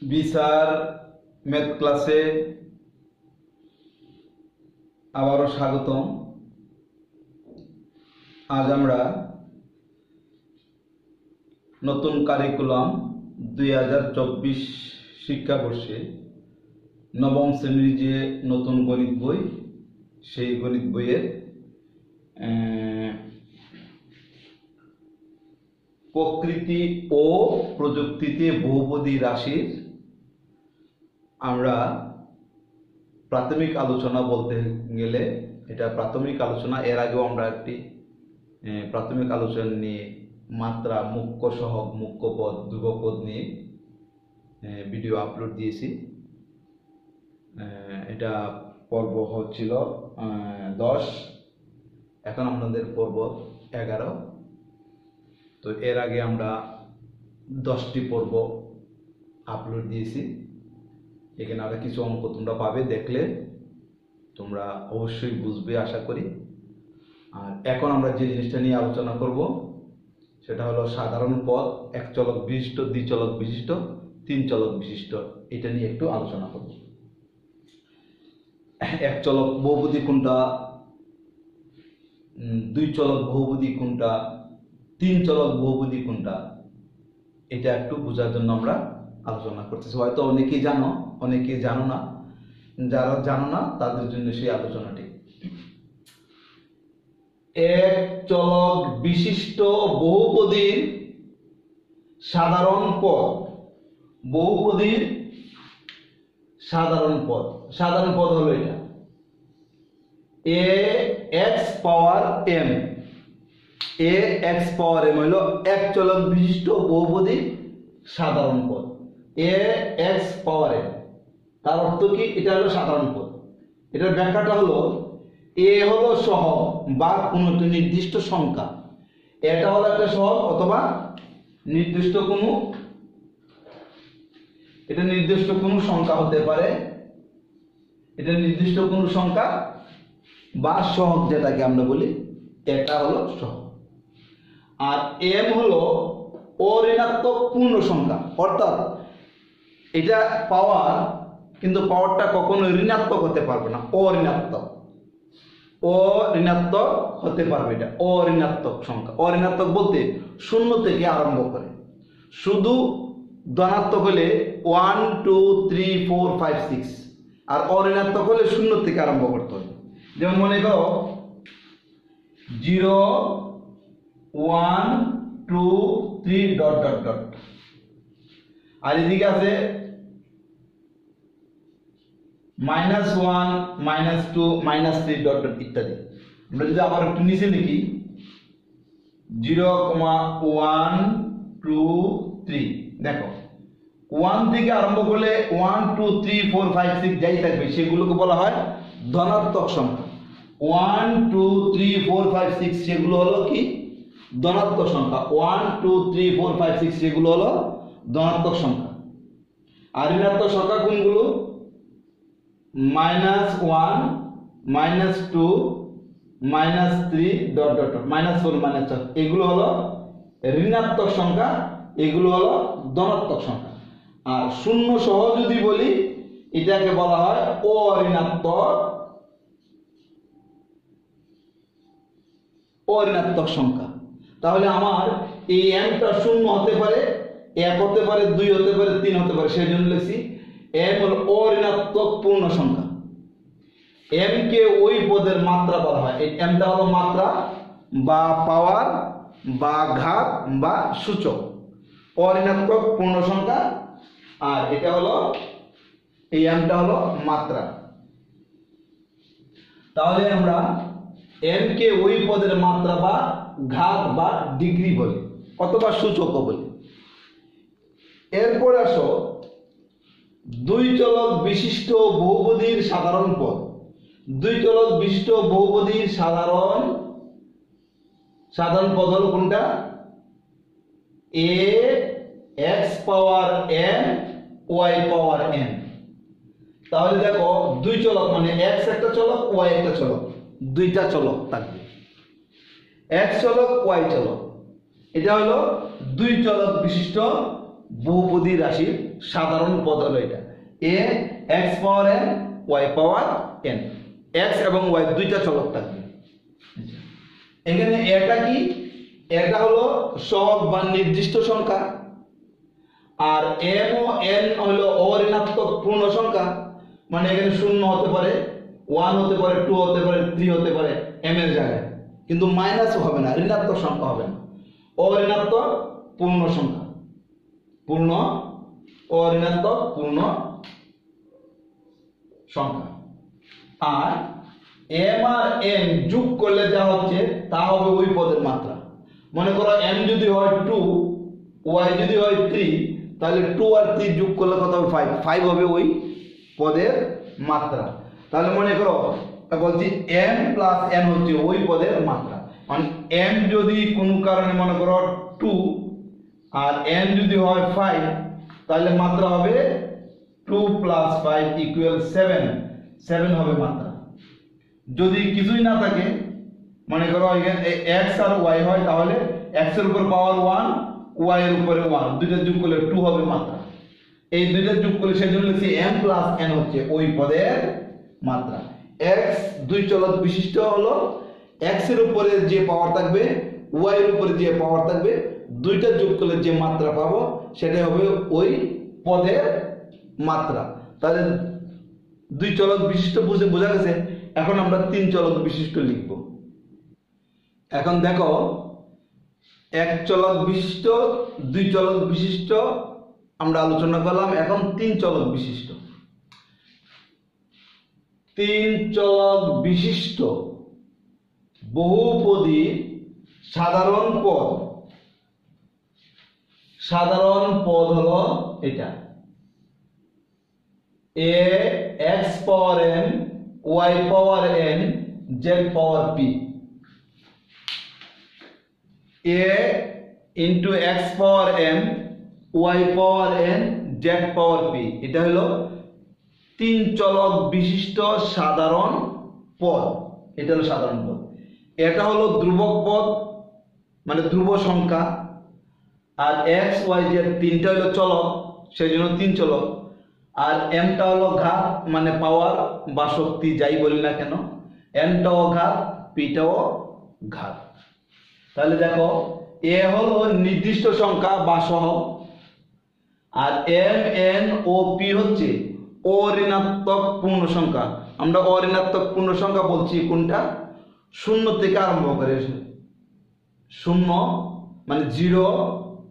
বিসার math ক্লাসে আবারও স্বাগতম। আজ আমরা নতুন কারিকুলাম 2024 শিক্ষাবর্ষে নবম শ্রেণীর যে নতুন গণিত বই, সেই গণিত বইয়ের প্রকৃতি ও প্রযুক্তিতে বহুপদী রাশির আমরা প্রাথমিক আলোচনা বলতে গেলে এটা প্রাথমিক আলোচনা। এর আগেও আমরা একটি প্রাথমিক আলোচনা নিয়ে মাত্রা, মুখ্য সহগ, মুখ্য পদ, ধ্রুবপদ নিয়ে ভিডিও আপলোড দিয়েছি। এটা পর্ব হচ্ছিল 10, এখন আপনাদের পর্ব 11। তো এর আগে আমরা 10টি পর্ব আপলোড দিয়েছি। এখানে আরো কিছু অঙ্ক তোমরা পাবে, দেখলে তোমরা অবশ্যই বুঝবে আশা করি। আর এখন আমরা যে জিনিসটা নিয়ে আলোচনা করব সেটা হলো সাধারণ পদ, এক চলক বিশিষ্ট, দ্বিচলক বিশিষ্ট, তিন চলক বিশিষ্ট। এটা নিয়ে একটু আলোচনা করব। এক চলক বহুপদী কোনটা, দুই চলক বহুপদী কোনটা, তিন চলক বহুপদী কোনটা, এটা একটু বোঝার জন্য আমরা আলোচনা করতেছি। হয়তো অনেকেই জানো, অনেকেই জানো না। যারা জানো না তাদের জন্য সেই আলোচনাটি। এক চলক বিশিষ্ট বহুপদীর সাধারণ পদ, বহুপদীর সাধারণ পদ। সাধারণ পদ হলো এটা a x power M. A x power M হলো এক চলক বিশিষ্ট বহুপদীর সাধারণ পদ। এ এক্স পাওয়ার এম, তার অর্থ কি? এটা হলো সাধারণ পদ। এটার ব্যাখ্যাটা হলো এ হলো সহগ বা কোনো একটি নির্দিষ্ট সংখ্যা। এটা হলো একটা সহগ অথবা নির্দিষ্ট কোনো, এটা নির্দিষ্ট কোনো সংখ্যা হতে পারে। এটা নির্দিষ্ট কোনো সংখ্যা বা সহগ যেটাকে আমরা বলি, এটা হলো সহগ। আর এম হলো অঋণাত্মক পূর্ণ সংখ্যা, অর্থাৎ এটা পাওয়ার, কিন্তু পাওয়ারটা কখনো ঋণাত্মক হতে পারবে না, অঋণাত্মক। অঋণাত্মক হতে পারবে, এটা অঋণাত্মক সংখ্যা। অঋণাত্মক বলতে শূন্য থেকে আরম্ভ করে, শুধু ধনাত্মক হলে 1 2 3 4 5 6, আর অঋণাত্মক হলে শূন্য থেকে আরম্ভ করতে হবে। যেমন মনে করো 0 1 2 3 ডট ডট ডট, আর এদিকে আছে -1 -2 -3 ডট ডট ইত্যাদি। আমরা যদি আবার একটু নিচে লিখি 0 1 2 3, দেখো 1 থেকে আরম্ভ করলে 1 2 3 4 5 6 যাই থাকবে সেগুলোকে বলা হয় ধনাত্মক সংখ্যা। 1 2 3 4 5 6 সেগুলো হলো কি? ধনাত্মক সংখ্যা। 1 2 3 4 5 6 সেগুলো হলো ধনাত্মক সংখ্যা। আর ঋণাত্মক সংখ্যা কোনগুলো? -1 -2 -3 ডট ডট ডট, -4 -4, এগুলো হলো ঋণাত্মক সংখ্যা, এগুলো হলো ধনাত্মক সংখ্যা। আর শূন্য সহ যদি বলি, এটাকে বলা হয় অঋণাত্মক সংখ্যা। তাহলে আমার এই এমটা শূন্য হতে পারে, 1 হতে পারে, 2 হতে পারে, 3 হতে পারে, সেই জন্য লিখছি এম হলো অঋণাত্মক পূর্ণ সংখ্যা। এম কে ওই পদের মাত্রা বলা হয়। এই এমটা হলো মাত্রা বা পাওয়ার বা ঘাত বা সূচক, অঋণাত্মক পূর্ণ সংখ্যা। আর এটা হলো, এই এমটা হলো মাত্রা। তাহলে আমরা এম কে ওই পদের মাত্রা বা ঘাত বা ডিগ্রি বলি, অথবা সূচকও বলি। এরপর আসো দুই চলক বিশিষ্ট বহুপদীর সাধারণ পদ। দুই চলক বিশিষ্ট বহুপদীর সাধারণ পদ হলো কোনটা? এ এক্স পাওয়ার এম ওয়াই পাওয়ার এন। তাহলে দেখো দুই চলক মানে এক্স একটা চলক, ওয়াই একটা চলক, দুইটা চলক থাকবে, এক্স চলক ওয়াই চলক। এটা হলো দুই চলক বিশিষ্ট বহুপদী রাশির সাধারণ পদ হলো এটা a x power n y power N x এবং ওয়াই দুইটা চলক থাকবে এখানে এটা কি এটা হলো সহগ বা নির্দিষ্ট সংখ্যা আর এম ও এন হলো অঋণাত্মক পূর্ণ সংখ্যা মানে এখানে 0 হতে পারে 1 হতে পারে 2 হতে পারে 3 হতে পারে এম এর জায়গায় কিন্তু মাইনাস হবে না ঋণাত্মক সংখ্যা হবে না অঋণাত্মক পূর্ণ সংখ্যা পূর্ণ অঋণাত্মক পূর্ণ সংখ্যা আর এম আর এন যোগ করলে যা হচ্ছে তা হবে ওই পদের মাত্রা মনে করো এম যদি হয় 2 ওয়াই যদি হয় 3 তাহলে 2 আর 3 যোগ করলে কত হবে 5 5 হবে ওই পদের মাত্রা তাহলে মনে করো বলছি m প্লাস n হচ্ছে ওই পদের মাত্রা মানে m যদি কোনো কারণে মনে করো 2 আর n যদি হয় 5 তাহলে মাত্রা হবে 2 প্লাস 5 ইকুয়াল 7 হবে মাত্রা যদি কিছুই না থাকে মনে করো এখানে x আর y হয় তাহলে x এর উপর পাওয়ার 1 y এর উপরে 1 দুইটা যোগ করলে 2 হবে মাত্রা এই দুইটা যোগ করলে সেজন্য লিখছি m প্লাস n হচ্ছে ওই পদের মাত্রা x দুই চলক বিশিষ্ট হলো x এর উপরে যে পাওয়ার থাকবে y এর উপরে যে পাওয়ার থাকবে দুইটা যোগ করলে যে মাত্রা পাবো সেটা হবে ওই পদের মাত্রা তাহলে দুই চলক বিশিষ্ট বোঝা গেছে এখন আমরা তিন চলক বিশিষ্ট লিখব এখন দেখো এক চলক বিশিষ্ট দুই চলক বিশিষ্ট আমরা আলোচনা করলাম এখন তিন চলক বিশিষ্ট তিন চলক বিশিষ্ট বহুপদী সাধারণ পদ হলো এটা a x power n y power n z power p a into x power n y power n z power p এটা হলো তিন চলক বিশিষ্ট সাধারণ পদ এটা হলো সাধারণ পদ এটা হলো ধ্রুবক পদ মানে ধ্রুব সংখ্যা আর এক্স ওয়াই জেড তিনটা হলো চলক সেই জন্য তিন চলক আর এমটা হলো ঘাত মানে পাওয়ার বা শক্তি যাই বলি না কেন এনটাও ঘাত পিটাও ঘাত তাহলে দেখো এ হলো নির্দিষ্ট সংখ্যা বা সহগ আর এম এন ও পি হচ্ছে অঋণাত্মক পূর্ণ সংখ্যা আমরা অঋণাত্মক পূর্ণ সংখ্যা বলছি কোনটা শূন্য থেকে আরম্ভ করে শূন্য মানে 0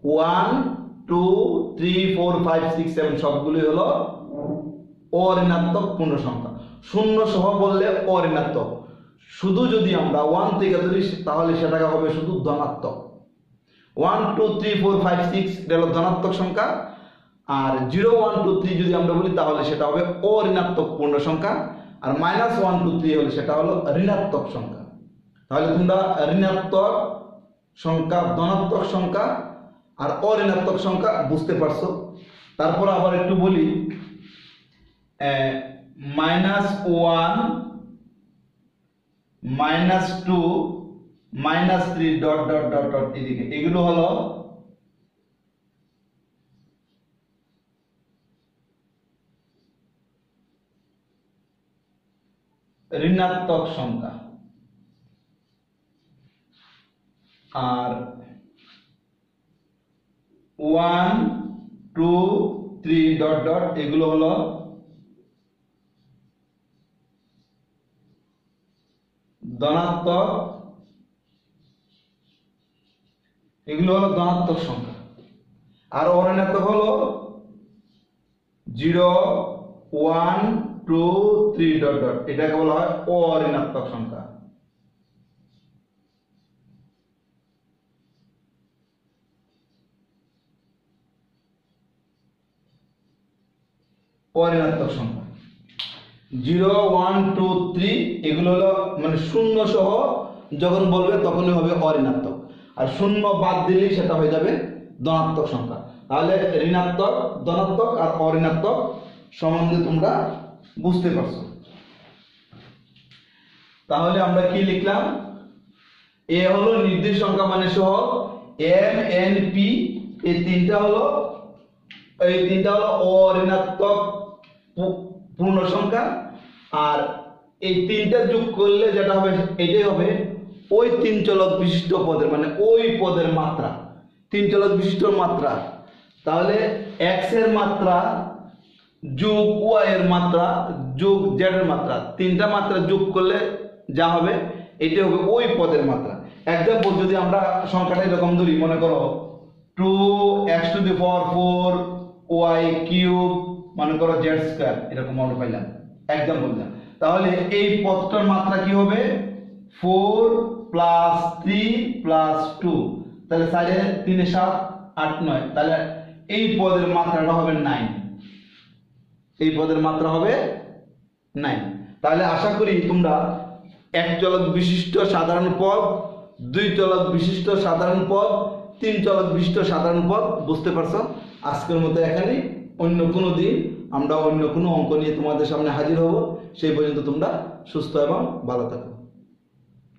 1 2 3 4 5 6 7 সবগুলোই হলো অঋণাত্মক পূর্ণ সংখ্যা শূন্য সহ বললে অঋণাত্মক শুধু যদি আমরা 1 থেকে ধরি তাহলে সেটা হবে শুধু ধনাত্মক 1 2 3 4 5 6 এটা হলো ধনাত্মক সংখ্যা আর 0 1 2 3 যদি আমরা বলি তাহলে সেটা হবে অঋণাত্মক পূর্ণ সংখ্যা আর -1 2 3 হলে সেটা হলো ঋণাত্মক সংখ্যা তাহলে তোমরা ঋণাত্মক সংখ্যা ধনাত্মক সংখ্যা আর অঋণাত্মক সংখ্যা বুঝতে পারছো তারপর আবার একটু বলি -1 -2 -3 ডট ডট ডট ডট এদিকে এগুলো হলো ঋণাত্মক সংখ্যা আর 1 2 3 ডট ডট এগুলো হলো ধনাত্মক এগুলো হলো ধনাত্মক সংখ্যা আর অঋণাত্মক হলো 0 1 2 3 ডট ডট এটাকে বলা হয় অঋণাত্মক সংখ্যা অঋণাত্মক সংখ্যা 0 1 2 3 এগুলো হলো মানে শূন্য সহ যখন বলবে তখনই হবে অঋণাত্মক আর শূন্য বাদ দিলেই সেটা হয়ে যাবে ধনাত্মক সংখ্যা তাহলে ঋণাত্মক ধনাত্মক আর অঋণাত্মক সম্বন্ধে তোমরা বুঝতে পারছো তাহলে আমরা কি লিখলাম এ হলো নির্দিষ্ট সংখ্যা মানে সহ এম এন পি এই তিনটা হলো এই তিনটা হলো অঋণাত্মক পূর্ণ সংখ্যা, আর এই তিনটা যোগ করলে যেটা হবে এটাই হবে ওই তিন চলক বিশিষ্ট পদের, মানে ওই পদের মাত্রা, তিন চলক বিশিষ্ট মাত্রা। তাহলে x এর মাত্রা যোগ y এর মাত্রা যোগ z এর মাত্রা, তিনটা মাত্রা যোগ করলে যা হবে এটা হবে ওই পদের মাত্রা। এক্সাম্পল যদি আমরা সংখ্যাটা এরকম ধরি, মনে করো 2x to the power 4 y cube, মনে করো z স্কয়ার, এরকম আমরা পাইলাম এক্সাম্পল দিলাম। তাহলে এই পদটার মাত্রা কি হবে 4 প্লাস 3 প্লাস 2, তাহলে 4 3 7 8 9, তাহলে এই পদের মাত্রাটা হবে 9, এই পদের মাত্রা হবে 9। তাহলে আশা করি তোমরা এক চলক বিশিষ্ট সাধারণ পদ, দুই চলক বিশিষ্ট সাধারণ পদ, তিন চলক বিশিষ্ট সাধারণ পদ বুঝতে পারছো। আজকের মতো এখানে, অন্য কোনো দিন আমরা অন্য কোনো অঙ্ক নিয়ে তোমাদের সামনে হাজির হব। সেই পর্যন্ত তোমরা সুস্থ এবং ভালো থাকো।